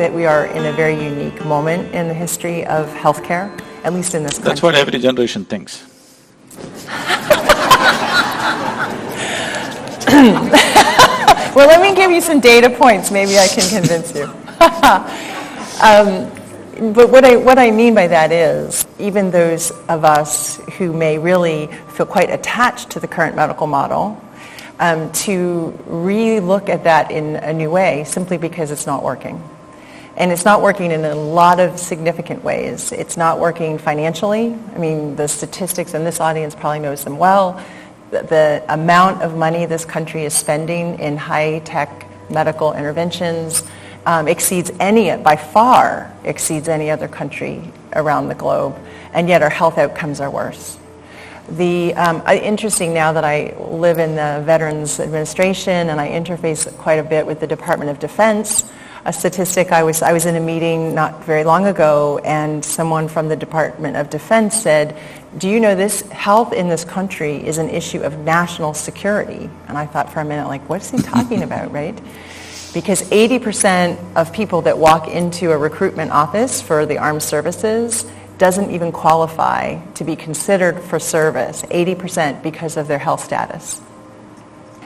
that we are in a very unique moment in the history of healthcare, at least in this country. That's what every generation thinks. Well, let me give you some data points, maybe I can convince you. But what I mean by that is, even those of us who may really feel quite attached to the current medical model, to re-look at that in a new way, simply because it's not working. And it's not working in a lot of significant ways. It's not working financially. I mean, the statistics, and this audience probably knows them well. The amount of money this country is spending in high-tech medical interventions by far exceeds any other country around the globe, and yet our health outcomes are worse. Interesting now that I live in the Veterans Administration and I interface quite a bit with the Department of Defense, a statistic, I was in a meeting not very long ago, and someone from the Department of Defense said, do you know this health in this country is an issue of national security? And I thought for a minute, like, what is he talking about, right? Because 80% of people that walk into a recruitment office for the armed services doesn't even qualify to be considered for service, 80% because of their health status.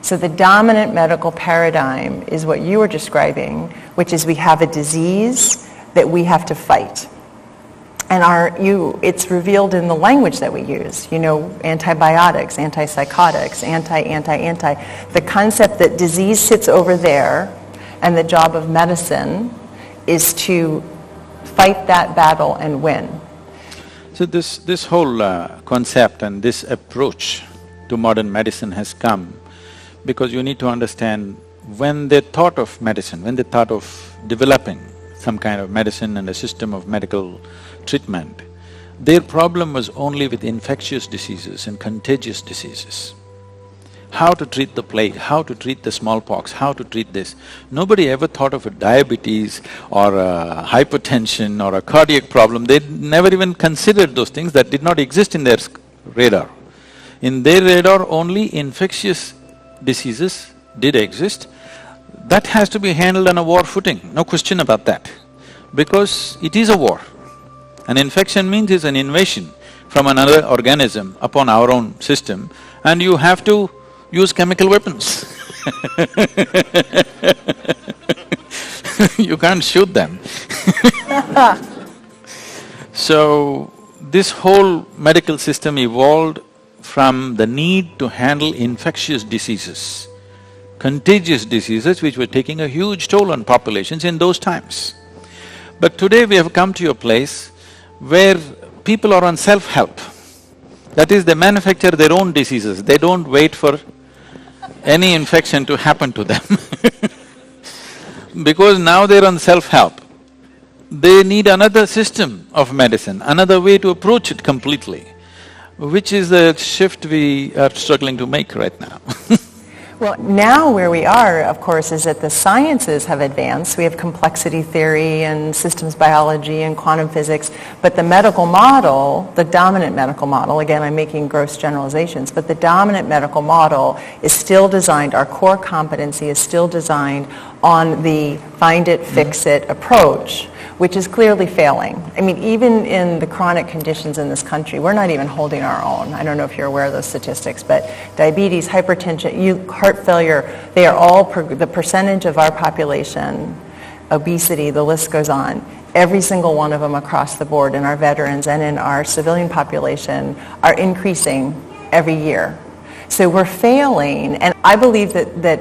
So the dominant medical paradigm is what you were describing, which is we have a disease that we have to fight. And it's revealed in the language that we use, antibiotics, antipsychotics, anti. The concept that disease sits over there and the job of medicine is to fight that battle and win. So this whole concept and this approach to modern medicine has come because you need to understand, when they thought of medicine, when they thought of developing some kind of medicine and a system of medical treatment, their problem was only with infectious diseases and contagious diseases. How to treat the plague, how to treat the smallpox, how to treat this. Nobody ever thought of a diabetes or a hypertension or a cardiac problem. They never even considered those things. That did not exist in their radar. In their radar, only infectious diseases did exist. That has to be handled on a war footing, no question about that, because it is a war. An infection means it's an invasion from another organism upon our own system, and you have to use chemical weapons. You can't shoot them. So, this whole medical system evolved from the need to handle infectious diseases, contagious diseases which were taking a huge toll on populations in those times. But today we have come to a place where people are on self-help. That is, they manufacture their own diseases, they don't wait for any infection to happen to them. Because now they're on self-help, they need another system of medicine, another way to approach it completely, which is the shift we are struggling to make right now. Well, now where we are, of course, is that the sciences have advanced. We have complexity theory and systems biology and quantum physics, but the medical model, the dominant medical model, again, I'm making gross generalizations, but the dominant medical model is still designed, our core competency is still designed on the find it, fix it approach, which is clearly failing. I mean, even in the chronic conditions in this country, we're not even holding our own. I don't know if you're aware of those statistics, but diabetes, hypertension, heart failure, they are all, the percentage of our population, obesity, the list goes on. Every single one of them across the board in our veterans and in our civilian population are increasing every year. So we're failing, and I believe that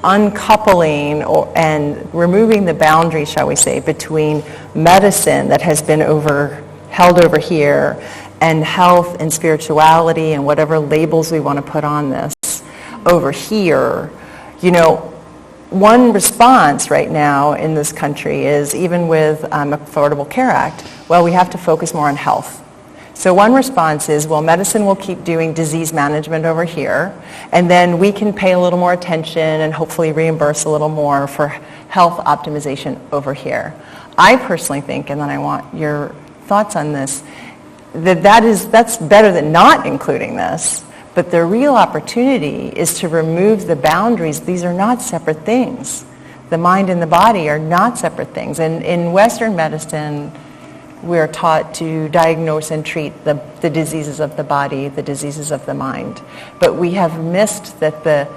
uncoupling and removing the boundary, shall we say, between medicine that has been held over here and health and spirituality and whatever labels we want to put on this over here. One response right now in this country is, even with Affordable Care Act, well, we have to focus more on health. So one response is, well, medicine will keep doing disease management over here, and then we can pay a little more attention and hopefully reimburse a little more for health optimization over here. I personally think, and then I want your thoughts on this, that's better than not including this, but the real opportunity is to remove the boundaries. These are not separate things. the mind and the body are not separate things. And in Western medicine, we're taught to diagnose and treat the diseases of the body, the diseases of the mind. But we have missed that the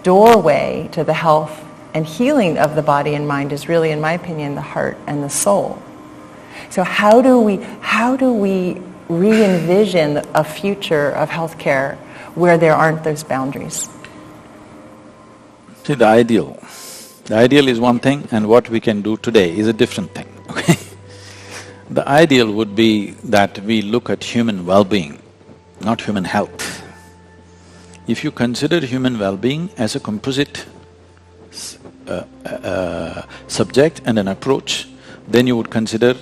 doorway to the health and healing of the body and mind is really, in my opinion, the heart and the soul. So how do we re-envision a future of healthcare where there aren't those boundaries? See, the ideal is one thing, and what we can do today is a different thing, okay? The ideal would be that we look at human well-being, not human health. If you consider human well-being as a composite subject and an approach, then you would consider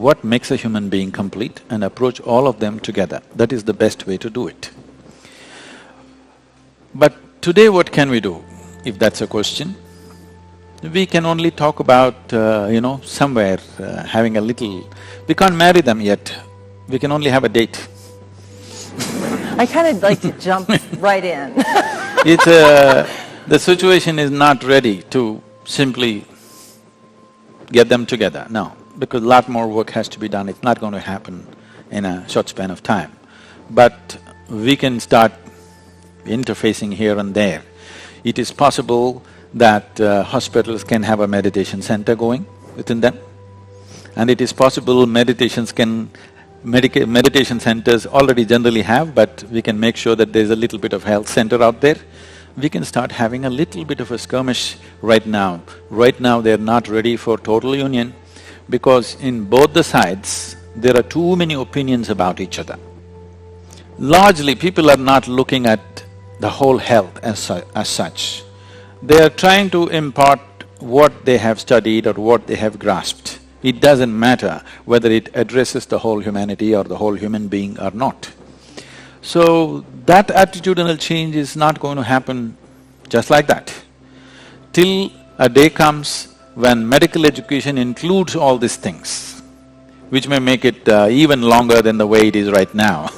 what makes a human being complete and approach all of them together. That is the best way to do it. But today what can we do, if that's a question? We can only talk about, somewhere having a little… We can't marry them yet, we can only have a date. I kind of like to jump right in. The situation is not ready to simply get them together, no, because a lot more work has to be done, it's not going to happen in a short span of time. But we can start interfacing here and there. It is possible that hospitals can have a meditation center going within them, and it is possible meditation centers already generally have, but we can make sure that there's a little bit of health center out there. We can start having a little bit of a skirmish right now. Right now they're not ready for total union because in both the sides, there are too many opinions about each other. Largely, people are not looking at the whole health as such. They are trying to impart what they have studied or what they have grasped. It doesn't matter whether it addresses the whole humanity or the whole human being or not. So, that attitudinal change is not going to happen just like that. Till a day comes when medical education includes all these things, which may make it even longer than the way it is right now.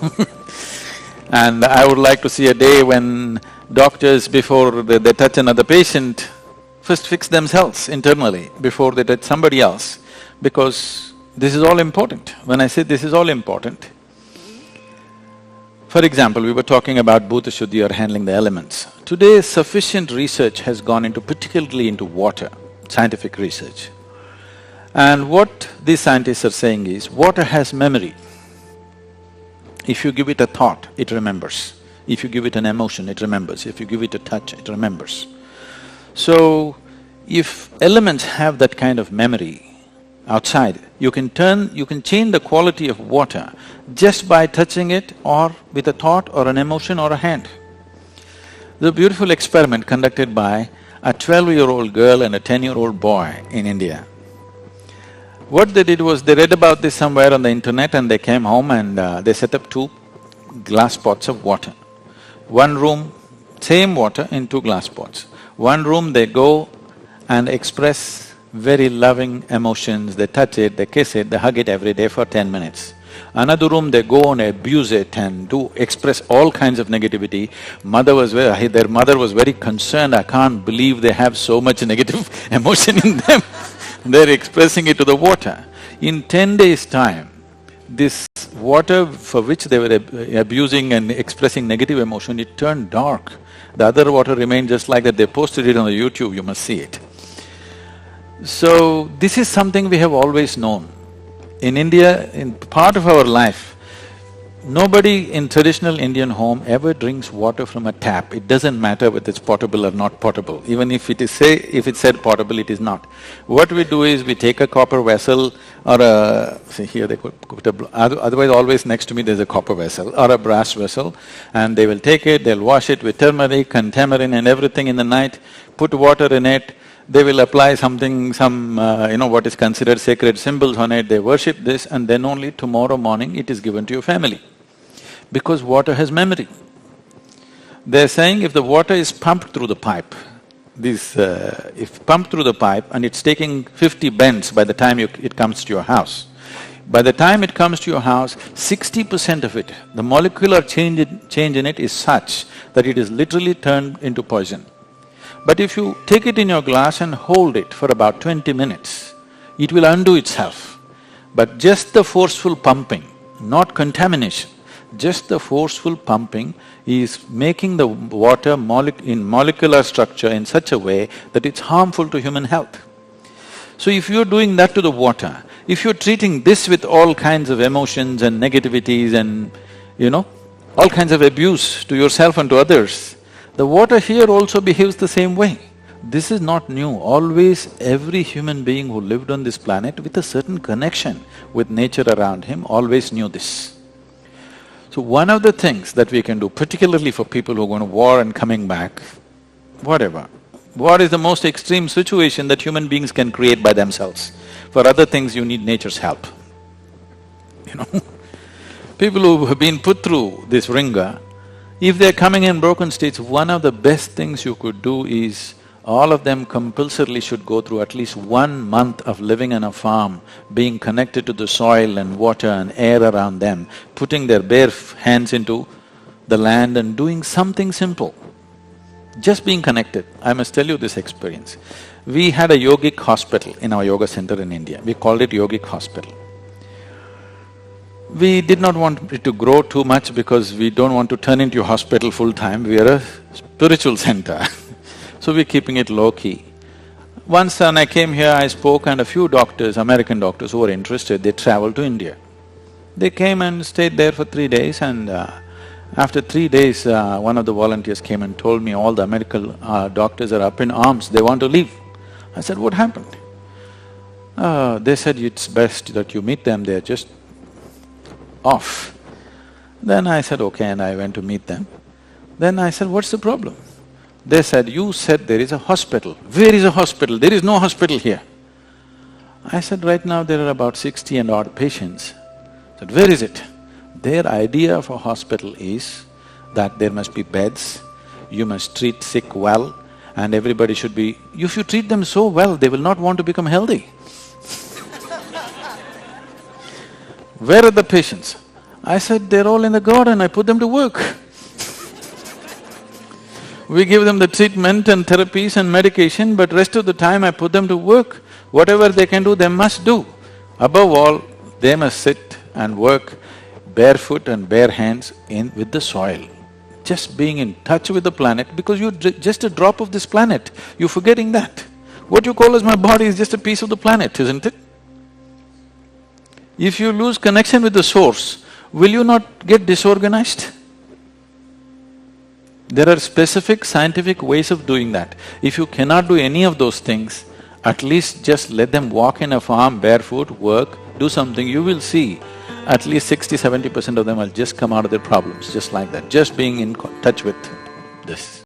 And I would like to see a day when doctors, before they touch another patient, first fix themselves internally before they touch somebody else, because this is all important. When I say this is all important, for example, we were talking about Bhuta Shuddhi or handling the elements. Today, sufficient research has gone into, particularly into water, scientific research. And what these scientists are saying is, water has memory. If you give it a thought, it remembers. If you give it an emotion, it remembers. If you give it a touch, it remembers. So, if elements have that kind of memory outside, you can change the quality of water just by touching it or with a thought or an emotion or a hand. There's a beautiful experiment conducted by a 12-year-old girl and a 10-year-old boy in India. What they did was, they read about this somewhere on the internet and they came home and they set up 2 glass pots of water. One room, same water in 2 glass pots. One room they go and express very loving emotions, they touch it, they kiss it, they hug it every day for 10 minutes. Another room they go and abuse it and express all kinds of negativity. Their mother was very concerned, I can't believe they have so much negative emotion in them. They're expressing it to the water. In 10 days' time, this water for which they were abusing and expressing negative emotion, it turned dark. The other water remained just like that. They posted it on the YouTube, you must see it. So, this is something we have always known. In India, in part of our life, nobody in traditional Indian home ever drinks water from a tap. It doesn't matter whether it's potable or not potable. Even if it's said potable, it is not. What we do is, we take a copper vessel or see here they put otherwise always next to me there's a copper vessel or a brass vessel, and they will take it, they'll wash it with turmeric and tamarind and everything in the night, put water in it, they will apply what is considered sacred symbols on it, they worship this, and then only tomorrow morning it is given to your family. Because water has memory. They're saying if the water is pumped through the pipe, if pumped through the pipe and it's taking 50 bends by the time it comes to your house, by the time it comes to your house, 60% of it, the molecular change in it is such that it is literally turned into poison. But if you take it in your glass and hold it for about 20 minutes, it will undo itself. But just the forceful pumping, not contamination, just the forceful pumping is making the water in molecular structure in such a way that it's harmful to human health. So if you're doing that to the water, if you're treating this with all kinds of emotions and negativities and, all kinds of abuse to yourself and to others, the water here also behaves the same way. This is not new. Always every human being who lived on this planet with a certain connection with nature around him always knew this. So one of the things that we can do, particularly for people who are going to war and coming back, whatever, war is the most extreme situation that human beings can create by themselves. For other things, you need nature's help, People who have been put through this ringer, if they're coming in broken states, one of the best things you could do is all of them compulsorily should go through at least 1 month of living on a farm, being connected to the soil and water and air around them, putting their bare hands into the land and doing something simple. Just being connected. I must tell you this experience. We had a yogic hospital in our yoga center in India. We called it Yogic Hospital. We did not want it to grow too much because we don't want to turn into a hospital full-time, we are a spiritual center so we're keeping it low-key. Once when I came here, I spoke and a few doctors, American doctors who were interested, they traveled to India. They came and stayed there for 3 days and after 3 days, one of the volunteers came and told me all the American doctors are up in arms, they want to leave. I said, what happened? They said, it's best that you meet them, they're just off. Then I said, okay, and I went to meet them. Then I said, what's the problem? They said, you said there is a hospital. Where is a hospital? There is no hospital here. I said, right now there are about 60 and odd patients. I said, where is it? Their idea of a hospital is that there must be beds, you must treat sick well, and everybody should be… If you treat them so well, they will not want to become healthy. Where are the patients? I said, they're all in the garden, I put them to work. We give them the treatment and therapies and medication, but rest of the time I put them to work. Whatever they can do, they must do. Above all, they must sit and work barefoot and bare hands with the soil. Just being in touch with the planet, because you're just a drop of this planet, you're forgetting that. What you call as my body is just a piece of the planet, isn't it? If you lose connection with the source, will you not get disorganized? There are specific scientific ways of doing that. If you cannot do any of those things, at least just let them walk in a farm barefoot, work, do something, you will see at least 60–70% of them will just come out of their problems, just like that, just being in touch with this.